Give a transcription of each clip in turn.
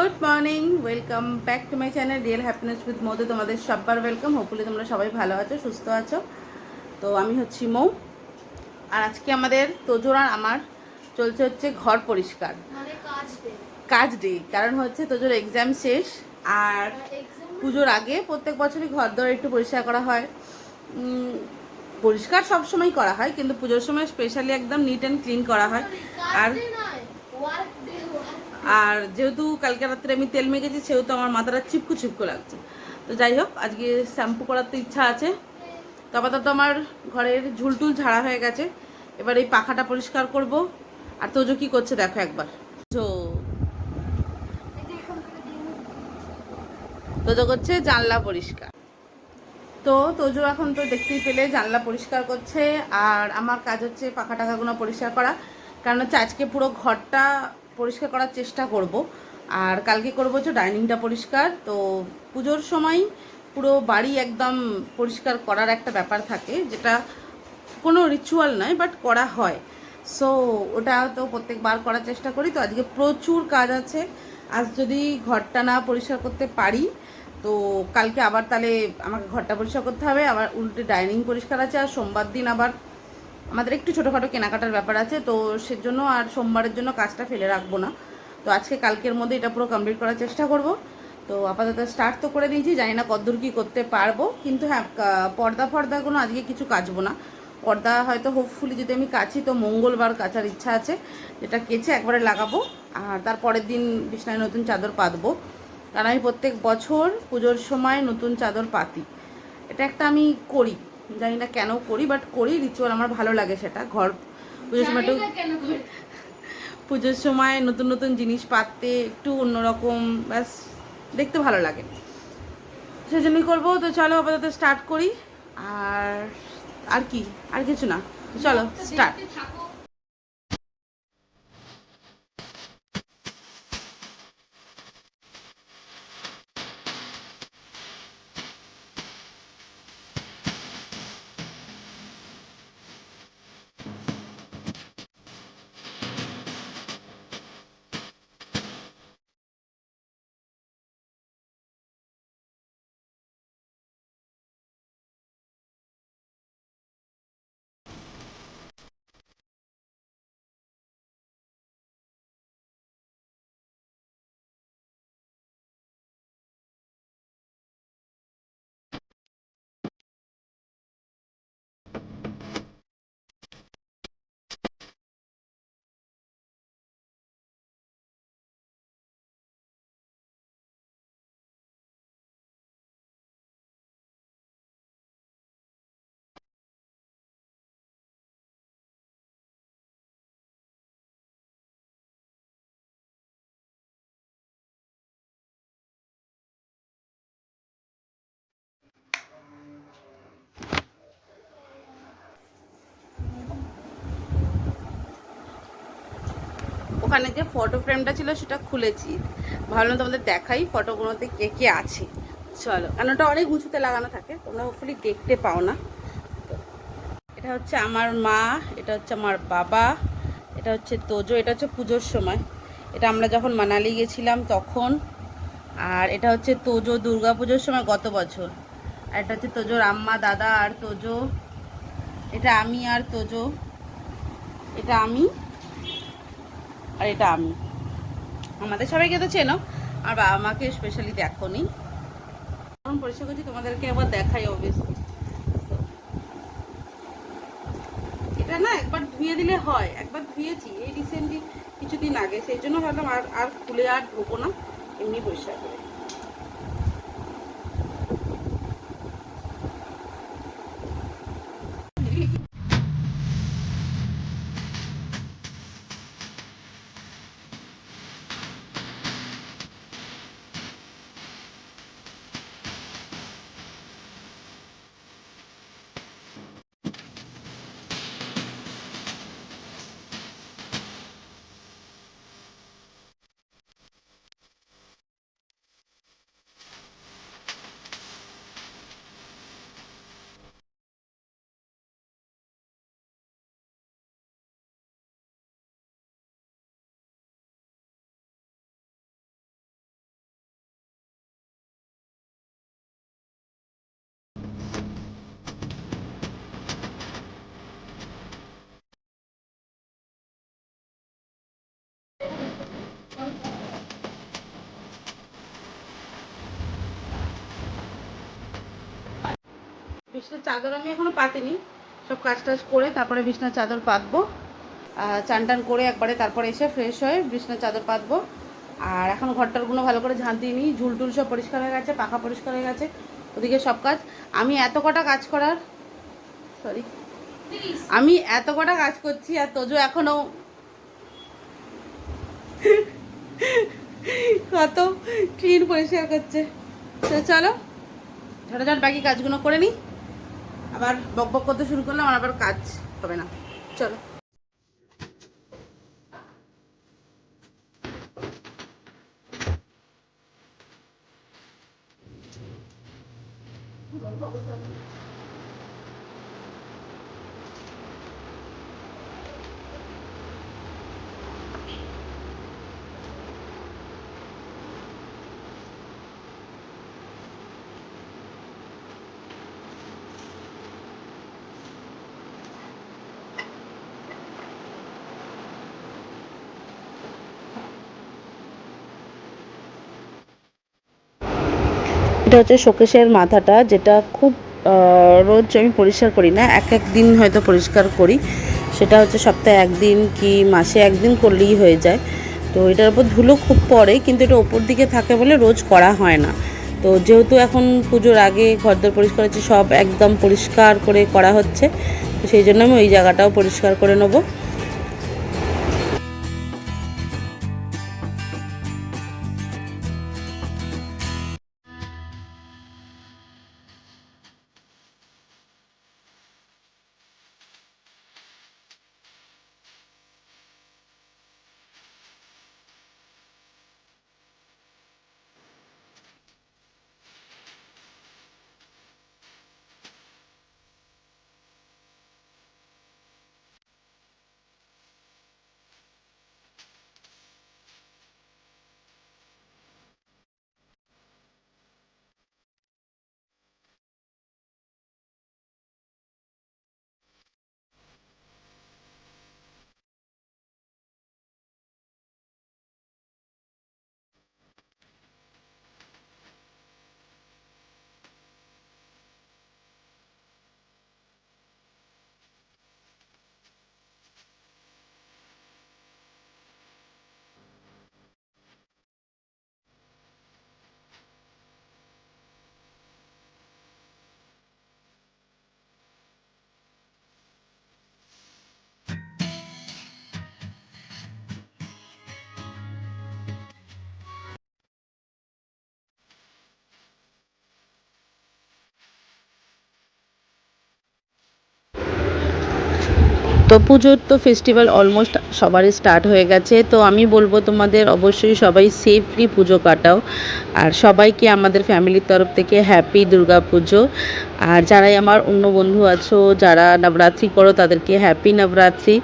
Good morning, welcome back to my channel real happiness with Madhu. তোমাদের সবার welcome. Hopefully তোমরা সবাই ভালো আছো, সুস্থ আছো। তো আমি হচ্ছি মৌ, আর আজকে আমাদের তোজোর আমার চলছে হচ্ছে ঘর পরিষ্কার, মানে কাজ ডে। কারণ হচ্ছে তোজোর এক্সাম শেষ, আর পুজোর আগে প্রত্যেক বছরই ঘর দর একটু পরিষ্কার করা হয়। পরিষ্কার সবসময় করা হয়, কিন্তু পুজোর সময় স্পেশালি একদম নিট অ্যান্ড ক্লিন করা হয়। আর আর যেহেতু কালকে রাত্রে আমি তেল মেখেছি, সেহেতু আমার মাথাটা চিপকু চিপকু লাগছে। তো যাই হোক, আজকে শ্যাম্পু করার তো ইচ্ছা আছে। তো আপাতত আমার ঘরের ঝুলটুল ঝাড়া হয়ে গেছে, এবার এই পাখাটা পরিষ্কার করব। আর তোজো কি করছে দেখো একবার। তো তোজো করছে জানলা পরিষ্কার। তো তোজো এখন তো দেখতেই পেলে জানলা পরিষ্কার করছে, আর আমার কাজ হচ্ছে পাখা টাকাগুলো পরিষ্কার করা। কারণ হচ্ছে আজকে পুরো ঘরটা পরিষ্কার করার চেষ্টা করব, আর কালকে করবো হচ্ছে ডাইনিংটা পরিষ্কার। তো পুজোর সময় পুরো বাড়ি একদম পরিষ্কার করার একটা ব্যাপার থাকে, যেটা কোনো রিচুয়াল নয়, বাট করা হয়। সো ওটা তো প্রত্যেকবার করার চেষ্টা করি। তো আজকে প্রচুর কাজ আছে। আজ যদি ঘরটা না পরিষ্কার করতে পারি, তো কালকে আবার তাহলে আমাকে ঘরটা পরিষ্কার করতে হবে, আবার উল্টে ডাইনিং পরিষ্কার আছে। আর সোমবার দিন আবার আমাদের একটু ছোটোখাটো কেনাকাটার ব্যাপার আছে, তো সেজন্য আর সোমবারের জন্য কাজটা ফেলে রাখবো না। তো আজকে কালকের মধ্যে এটা পুরো কমপ্লিট করার চেষ্টা করব। তো আপাতত স্টার্ট তো করে দিয়েছি, জানি না কতদূর কী করতে পারবো। কিন্তু হ্যাঁ, পর্দাগুলো আজকে কিছু কাচবো না। পর্দা হয়তো হোপফুলি যদি আমি কাচি, তো মঙ্গলবার কাচার ইচ্ছা আছে, যেটা কেচে একবারে লাগাবো। আর তারপরের দিন বিছনায় নতুন চাদর পাতবো। কারণ আমি প্রত্যেক বছর পুজোর সময় নতুন চাদর পাতি, এটা একটা আমি করি। জানি না কেন করি, বাট করি, রিচুয়াল আমার ভালো লাগে সেটা। ঘর পুজোর সময় একটু, পুজোর সময় নতুন নতুন জিনিস পাততে একটু অন্যরকম, ব্যাস দেখতে ভালো লাগে, সেজন্যই করবো। তো চলো আপাতত স্টার্ট করি। আর আর কি, আর কিছু না, চলো স্টার্ট। ওখানে যে ফটো ফ্রেমটা ছিল সেটা খুলেছি, ভাবলাম তোমাদের দেখাই ফটোগুলোতে কে কে আছে। চলো, কারণ ওটা অনেক উঁচুতে লাগানো থাকে, তোমরা হোপফুলি দেখতে পাও না। এটা হচ্ছে আমার মা, এটা হচ্ছে আমার বাবা, এটা হচ্ছে তোজো, এটা হচ্ছে পুজোর সময়, এটা আমরা যখন মানালি গেছিলাম তখন। আর এটা হচ্ছে তোজো দুর্গা পুজোর সময় গত বছর। আর এটা হচ্ছে তোজোর আম্মা, দাদা আর তোজো। এটা আমি আর তোজো। এটা আমি, আর এটা আমি। আমাদের সবাইকে তো চেনো, আর বাবা মাকে স্পেশালি দেখো নি। এখন পরিষ্কার করছি, তোমাদেরকে আবার দেখাই অবভিয়াসলি। এটা না একবার ধুয়ে দিলে হয়, একবার ধুয়েছি এই রিসেন্টলি কিছুদিন আগে, সেই জন্য ভাবলাম আর আর খুলে আর ধোবো না, এমনি পরিষ্কার করে। বিছনার চাদর আমি এখনো পাতিনি, সব কাজ টাজ করে তারপরে বিছনার চাদর পাতবো। চান টান করে একবারে তারপরে এসে ফ্রেশ হয়ে বিছনার চাদর পাতবো। আর এখন ঘরটারগুলো ভালো করে ঝাঁট দিয়ে নিই, ঝুল টুল সব পরিষ্কার হয়ে গেছে, পাখা পরিষ্কার হয়ে গেছে, ওদিকে সব কাজ। আমি এত কটা কাজ করার সরি আমি এত কটা কাজ করছি আর তোজো এখনো কত ক্লিন পরিষ্কার করছে। তো চলো ঝটাঝট বাকি কাজগুলো করে নিই, আবার বক বক করতে শুরু করলে আমার আবার কাজ হবে না। চলো। এটা হচ্ছে শোকেশের মাথাটা, যেটা খুব রোজ আমি পরিষ্কার করি না, এক এক দিন হয়তো পরিষ্কার করি। সেটা হচ্ছে সপ্তাহে একদিন কি মাসে একদিন করলেই হয়ে যায়। তো এটার উপর ধুলো খুব পড়ে, কিন্তু এটা ওপর দিকে থাকে বলে রোজ করা হয় না। তো যেহেতু এখন পুজোর আগে ঘরদোর পরিষ্কার হচ্ছে, সব একদম পরিষ্কার করে করা হচ্ছে, তো সেই জন্য আমি ওই জায়গাটাও পরিষ্কার করে নেবো। তো পুজোর তো ফেস্টিভ্যাল অলমোস্ট সবারই স্টার্ট হয়ে গেছে। তো আমি বলবো তোমাদের অবশ্যই সবাই সেফলি পুজো কাটাও। আর সবাইকে আমাদের ফ্যামিলির তরফ থেকে হ্যাপি দুর্গা পুজো। আর যারাই আমার অন্য বন্ধু আছো যারা নবরাত্রি করো, তাদেরকে হ্যাপি নবরাত্রি।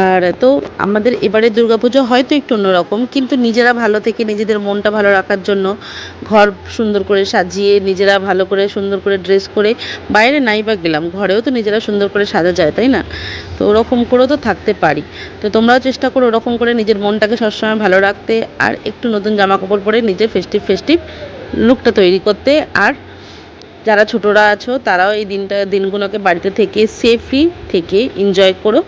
আর তো আমাদের এবারে দুর্গাপুজো হয়তো একটু অন্যরকম, কিন্তু নিজেরা ভালো থেকে নিজেদের মনটা ভালো রাখার জন্য ঘর সুন্দর করে সাজিয়ে, নিজেরা ভালো করে সুন্দর করে ড্রেস করে, বাইরে নাই বা গেলাম, ঘরেও তো নিজেরা সুন্দর করে সাজা যায়, তাই না? তো ওরকম করেও তো থাকতে পারি। তো তোমরাও চেষ্টা করো ওরকম করে নিজের মনটাকে সবসময় ভালো রাখতে, আর একটু নতুন জামা কাপড় পরে নিজের ফেস্টিভ ফেস্টিভ লুকটা তৈরি করতে। আর যারা ছোটরা আছো তারাও এই দিনগুলোকে বাড়িতে থেকে সেফলি থেকে এনজয় করো।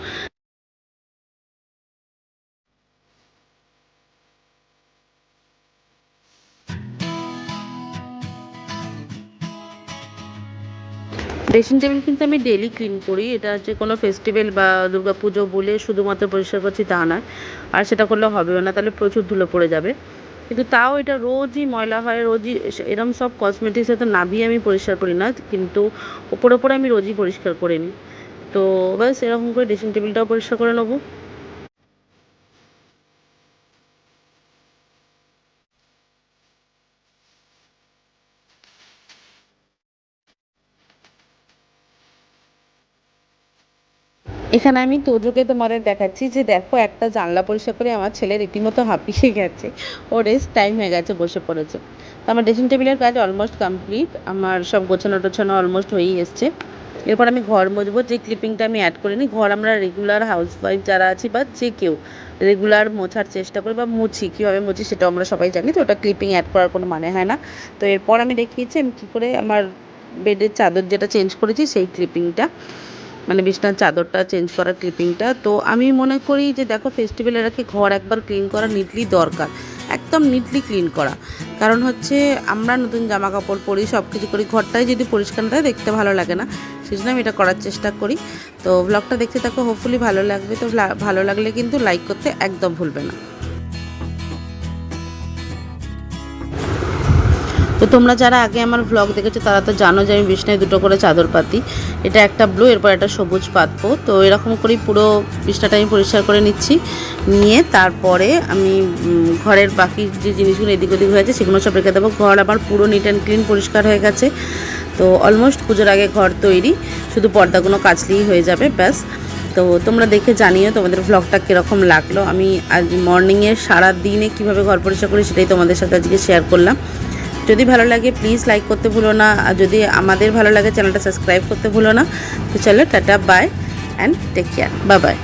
ড্রেসিং টেবিল কিন্তু আমি ডেলি ক্লিন করি, এটা যে কোনো ফেস্টিভ্যাল বা দুর্গা পুজো বলে শুধুমাত্র পরিষ্কার করছি তা নয়। আর সেটা করলে হবেও না, তাহলে প্রচুর ধুলো পড়ে যাবে। কিন্তু তাও এটা রোজই ময়লা হয়, রোজই এরম সব কসমেটিক্সে তো নামিয়ে আমি পরিষ্কার করি না, কিন্তু ওপরে ওপরে আমি রোজই পরিষ্কার করে নিই। তো ব্যাস এরকম করে ড্রেসিং টেবিলটাও পরিষ্কার করে নেবো। এখানে আমি তোজোকে তোমাদের দেখাচ্ছি যে দেখো, একটা জানলা পরিষ্কার করে আমার ছেলে রীতিমতো হাঁপিয়ে গেছে, ও রেস্ট টাইম হয়ে গেছে, বসে পড়েছে। তো আমার ড্রেসিং টেবিলের কাজ অলমোস্ট কমপ্লিট, আমার সব গোছানো টোছানো অলমোস্ট হয়েই এসছে। এরপর আমি ঘর মুছবো, যে ক্লিপিংটা আমি অ্যাড করিনি। ঘর আমরা রেগুলার হাউসওয়াইফ যারা আছি বা যে কেউ রেগুলার মোছার চেষ্টা করি বা মুছি, কীভাবে মুছি সেটাও আমরা সবাই জানি, তো ওটা ক্লিপিং অ্যাড করার কোনো মানে হয় না। তো এরপর আমি দেখিয়েছি আমি কী করে আমার বেডের চাদর যেটা চেঞ্জ করেছি সেই ক্লিপিংটা, মানে বিছনার চাদরটা চেঞ্জ করার ক্লিপিংটা। তো আমি মনে করি যে দেখো ফেস্টিভ্যালের আগে ঘর একবার ক্লিন করা নিটলি দরকার, একদম নিটলি ক্লিন করা। কারণ হচ্ছে আমরা নতুন জামা কাপড় পরি, সব কিছু করি, ঘরটাই যদি পরিষ্কার না থাকে দেখতে ভালো লাগে না, সেই জন্য আমি এটা করার চেষ্টা করি। তো ব্লগটা দেখতে থাকো, হোপফুলি ভালো লাগবে। তো ভালো লাগলে কিন্তু লাইক করতে একদম ভুলবে না। তো তোমরা যারা আগে আমার ভ্লগ দেখেছো তারা তো জানো যে আমি বিছনায় দুটো করে চাদর পাতি, এটা একটা ব্লু, এরপর একটা সবুজ পাতবো। তো এরকম করেই পুরো বিছনাটা আমি পরিষ্কার করে নিচ্ছি, নিয়ে তারপরে আমি ঘরের বাকি যে জিনিসগুলো এদিক ওদিক হয়েছে সেগুলো সব রেখে দেবো। ঘর আমার পুরো নিট অ্যান্ড ক্লিন পরিষ্কার হয়ে গেছে। তো অলমোস্ট পুজোর আগে ঘর তৈরি, শুধু পর্দাগুলো কাচলেই হয়ে যাবে, ব্যাস। তো তোমরা দেখে জানিও তোমাদের ভ্লগটা কীরকম লাগলো। আমি আজ মর্নিংয়ে সারা দিনে কীভাবে ঘর পরিষ্কার করি সেটাই তোমাদের সাথে আজকে শেয়ার করলাম। যদি ভালো লাগে প্লিজ লাইক করতে ভুলো না, আর যদি আমাদের ভালো লাগে চ্যানেলটা সাবস্ক্রাইব করতে ভুলো না। তো চলো tata, bye and take care, bye by.